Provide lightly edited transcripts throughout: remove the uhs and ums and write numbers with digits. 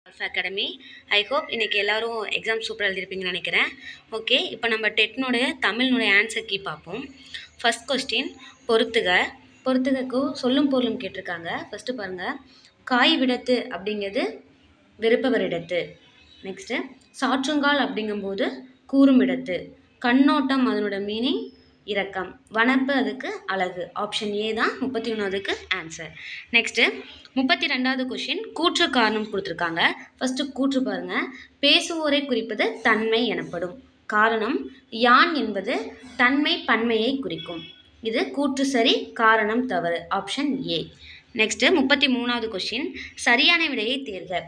Alpha Academy. I hope இன்னைக்கு எல்லாரும் exam சூப்பராக எழுதிருப்பீங்கன்னு நினைக்கிறேன். ஓகே, இப்போ நம்ம டெட்னுடைய தமிழ்னுடைய ஆன்சர் கீ பார்ப்போம். ஃபர்ஸ்ட் கொஸ்டின் பொறுத்துகக்கு சொல்லும் பொருளும் கேட்டிருக்காங்க. ஃபஸ்ட்டு பாருங்கள், காய் விடத்து அப்படிங்கிறது விருப்பவரிடத்து. நெக்ஸ்ட்டு சாற்றுங்கால் அப்படிங்கும்போது கூறும் இடத்து. கண்ணோட்டம் அதனோட மீனிங் இரக்கம். வனப்பு அதுக்கு அழகு. ஆப்ஷன் ஏ தான் 31க்கு ஆன்சர். நெக்ஸ்ட்டு 32வது கொஷின் கூற்று காரணம் கொடுத்துருக்காங்க. ஃபஸ்ட்டு கூற்று பாருங்கள், பேசுவோரை குறிப்பது தன்மை எனப்படும். காரணம் யான் என்பது தன்மை பன்மையை குறிக்கும். இது கூற்று சரி, காரணம் தவறு. Option A. நெக்ஸ்ட்டு 33வது கொஷின், சரியான விடையை தேர்க.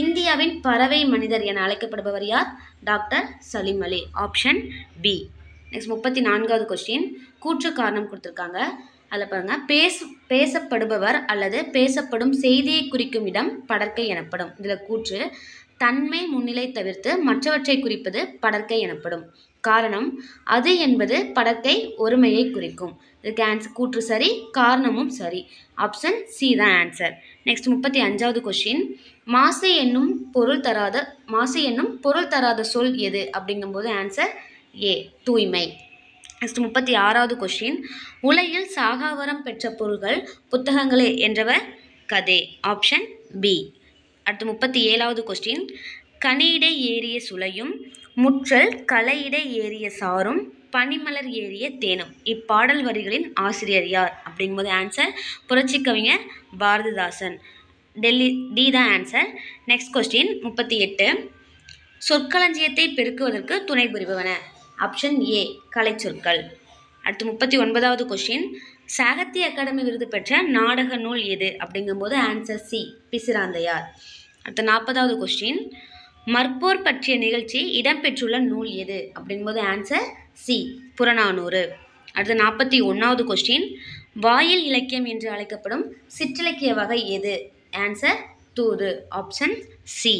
இந்தியாவின் பறவை மனிதர் என அழைக்கப்படுபவர் யார்? Doctor Salim Ali. Option B. Next 34வது கொஸ்டின், கூற்று காரணம் கொடுத்துருக்காங்க. அதில் பாருங்கள், பேசப்படுபவர் அல்லது பேசப்படும் செய்தியை குறிக்கும் இடம் படர்க்கை எனப்படும். இதில் கூற்று தன்மை முன்னிலை தவிர்த்து மற்றவற்றை குறிப்பது படர்க்கை எனப்படும். காரணம் அது என்பது படர்க்கை ஒருமையை குறிக்கும். இதுக்கு ஆன்சர் கூற்று சரி, காரணமும் சரி. ஆப்ஷன் சி தான் ஆன்சர். நெக்ஸ்ட் 35வது கொஸ்டின், மாசு என்னும் பொருள் தராத சொல் எது அப்படிங்கும்போது ஆன்சர் ஏ, தூய்மை. நெக்ஸ்ட் 36வது கொஸ்டின், உலகில் சாகாவரம் பெற்ற பொருள்கள் புத்தகங்களே என்றவர் கதே. Option B. அடுத்து 37வது கொஸ்டின், கனியிடை ஏறிய சுளையும் முற்றல் கலையிடை ஏறிய சாரும் பனிமலர் ஏறிய தேனும். இப்பாடல் வரிகளின் ஆசிரியர் யார் அப்படிங்கும்போது ஆன்சர் புரட்சி கவிஞர் பாரதிதாசன். டி தான் ஆன்சர். நெக்ஸ்ட் கொஸ்டின் 38, சொற்களஞ்சியத்தை பெருக்குவதற்கு துணை புரிபவன. Option A, கலைச்சொற்கள். அடுத்து 39வது கொஸ்டின், சாகித்ய அகாடமி விருது பெற்ற நாடக நூல் எது அப்படிங்கும்போது ஆன்சர் சி, பிசிராந்தையார். அடுத்து 40வது கொஸ்டின், மற்போர் பற்றிய நிகழ்ச்சி இடம்பெற்றுள்ள நூல் எது அப்படிங்கும்போது ஆன்சர் சி, புறநானூறு. அடுத்து 41வது கொஸ்டின், வாயில் இலக்கியம் என்று அழைக்கப்படும் சிற்றிலக்கிய வகை எது? ஆன்சர் தூது. Option C.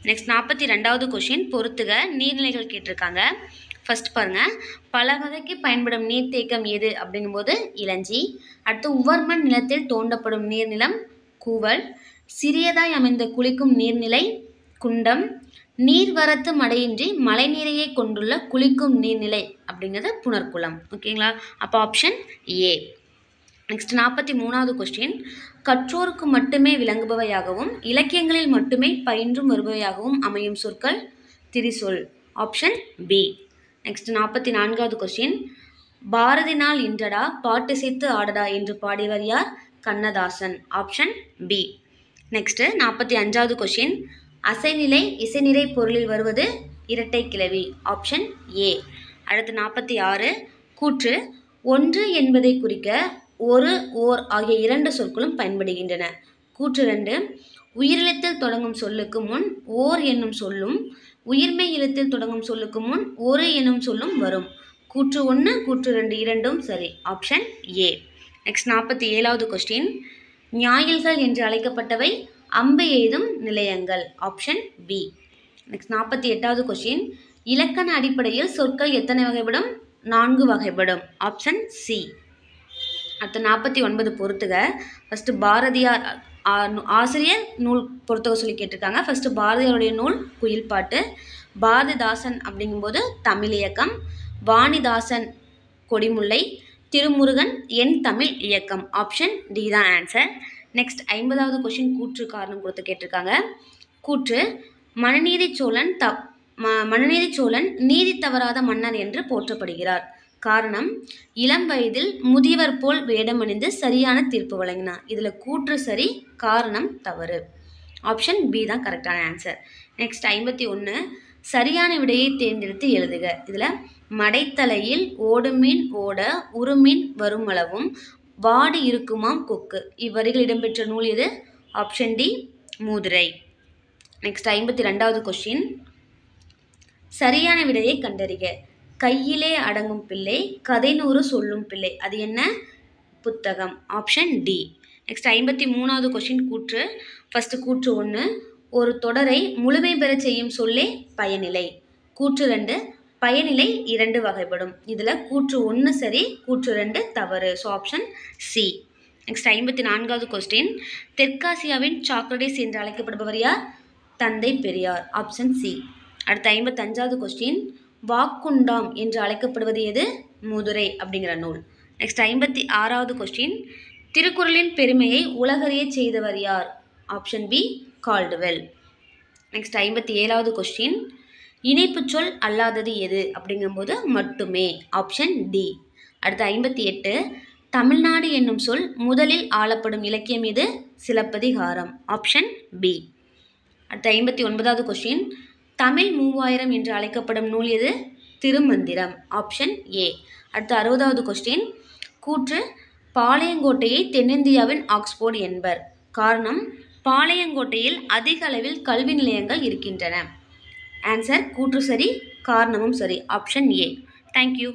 நெக்ஸ்ட் 42வது கொஸ்டின், பொறுத்துக நீர்நிலைகள் கேட்டிருக்காங்க. ஃபர்ஸ்ட் பாருங்க, பல வகைக்கு பயன்படும் நீர்த்தேக்கம் எது அப்படிங்கும்போது இளஞ்சி. அடுத்து உவர்மண் நிலத்தில் தோண்டப்படும் நீர்நிலம் கூவல். சிறியதாய் அமைந்த குளிக்கும் நீர்நிலை குண்டம். நீர்வரத்து மடையின்றி மழைநீரையே கொண்டுள்ள குளிக்கும் நீர்நிலை அப்படிங்கிறது புனர்குளம். ஓகேங்களா? அப்போ ஆப்ஷன் ஏ. நெக்ஸ்ட் 43வது கொஸ்டின், கற்றோருக்கு மட்டுமே விளங்குபவையாகவும் இலக்கியங்களில் மட்டுமே பயின்றும் வருபவையாகவும் அமையும் சொற்கள் திரிசொல். Option B. நெக்ஸ்ட் 44வது கொஸ்டின், பாரதி நாள் இன்றடா பாட்டிசைத்து ஆடடா என்று பாடியவர் யார்? கண்ணதாசன். Option B. நெக்ஸ்ட் 45வது கொஸ்டின், அசைநிலை இசைநிலை பொருளில் வருவது இரட்டை கிளவி. Option A. அடுத்து 46, கூற்று ஒன்று என்பதை குறிக்க ஒரு, ஓர் ஆகிய இரண்டு சொற்களும் பயன்படுகின்றன. கூற்று 2, உயிரெழுத்தில் தொடங்கும் சொல்லுக்கு முன் ஓர் என்னும் சொல்லும் உயிர்மெய் எழுத்தில் தொடங்கும் சொல்லுக்கு முன் ஒரு என்னும் சொல்லும் வரும். கூற்று 1, கூற்று 2 இரண்டும் சரி. Option A. நெக்ஸ்ட் 47வது கொஸ்டின், ஞாயில்கள் என்று அழைக்கப்பட்டவை அம்பு எய்தும் நிலையங்கள். Option B. நெக்ஸ்ட் 48வது கொஸ்டின், இலக்கண அடிப்படையில் சொற்கள் எத்தனை வகைப்படும்? 4 வகைப்படும். Option C. அடுத்து 49 பொறுத்துக. ஃபஸ்ட்டு பாரதியார் ஆசிரியர் நூல் பொறுத்துக சொல்லி கேட்டிருக்காங்க. ஃபஸ்ட்டு பாரதியாருடைய நூல் குயில் பாட்டு. பாரதிதாசன் அப்படிங்கும்போது தமிழ் இயக்கம். வாணிதாசன் கொடிமுல்லை. திருமுருகன் என் தமிழ் இயக்கம். ஆப்ஷன் டி தான் ஆன்சர். நெக்ஸ்ட் 50வது கொஸ்டின், கூற்று காரணம் கொடுத்து கேட்டிருக்காங்க. கூற்று மனுநீதி சோழன் நீதி தவறாத மன்னர் என்று போற்றப்படுகிறார். காரணம் இளம் வயதில் முதியவர் போல் வேடமணிந்து சரியான தீர்ப்பு வழங்கினார். இதில் கூற்று சரி, காரணம் தவறு. ஆப்ஷன் பி தான் கரெக்டான ஆன்சர். நெக்ஸ்ட் 51, சரியான விடையை தேர்ந்தெடுத்து எழுதுக. இதில் மடைத்தலையில் ஓடுமீன் ஓட உருமீன் வருமளவும் வாடி இருக்குமாம் கொக்கு. இவ்வரிகள் இடம்பெற்ற நூல் எது? ஆப்ஷன் டி, மூதுரை. நெக்ஸ்ட் 52வது கொஸ்டின், சரியான விடையை கண்டறிக. கையிலே அடங்கும் பிள்ளை கதை 100 சொல்லும் பிள்ளை. அது என்ன? புத்தகம். Option D. நெக்ஸ்ட் 53வது கொஸ்டின், கூற்று. ஃபர்ஸ்ட் கூற்று 1, ஒரு தொடரை முழுமை பெற செய்யும் சொல்லே பயனிலை. கூற்று 2, பயனிலை 2 வகைப்படும். இதில் கூற்று 1 சரி, கூற்று 2 தவறு. So option C. நெக்ஸ்ட் 54வது கொஸ்டின், தெற்காசியாவின் சாக்ரட்டிஸ் என்று அழைக்கப்படுபவர் யார்? தந்தை பெரியார். Option C. அடுத்த 55வது கொஸ்டின், வாக்குண்டாம் என்று அழைக்கப்படுவது எது? முதுரை அப்படிங்கிற நூல். நெக்ஸ்ட் 56வது கொஸ்டின், திருக்குறளின் பெருமையை உலகறிய செய்தவர் யார்? Option B. கால்டுவெல். நெக்ஸ்ட் 57வது கொஸ்டின், இணைப்பு சொல் அல்லாதது எது அப்படிங்கும்போது மட்டுமே. Option D. அடுத்த 58, தமிழ்நாடு என்னும் சொல் முதலில் ஆளப்படும் இலக்கியம் எது? சிலப்பதிகாரம். Option B. அடுத்த 59வது கொஸ்டின், தமிழ் 3000 என்று அழைக்கப்படும் நூல் எது? திருமந்திரம். Option A. அடுத்த 60வது கொஸ்டின், கூற்று, பாளையங்கோட்டையை தென்னிந்தியாவின் ஆக்ஸ்போர்ட் என்பர். காரணம், பாளையங்கோட்டையில் அதிக அளவில் கல்வி நிலையங்கள் இருக்கின்றன. ஆன்சர் கூற்று சரி, காரணமும் சரி. ஆப்ஷன் ஏ. தேங்க்யூ.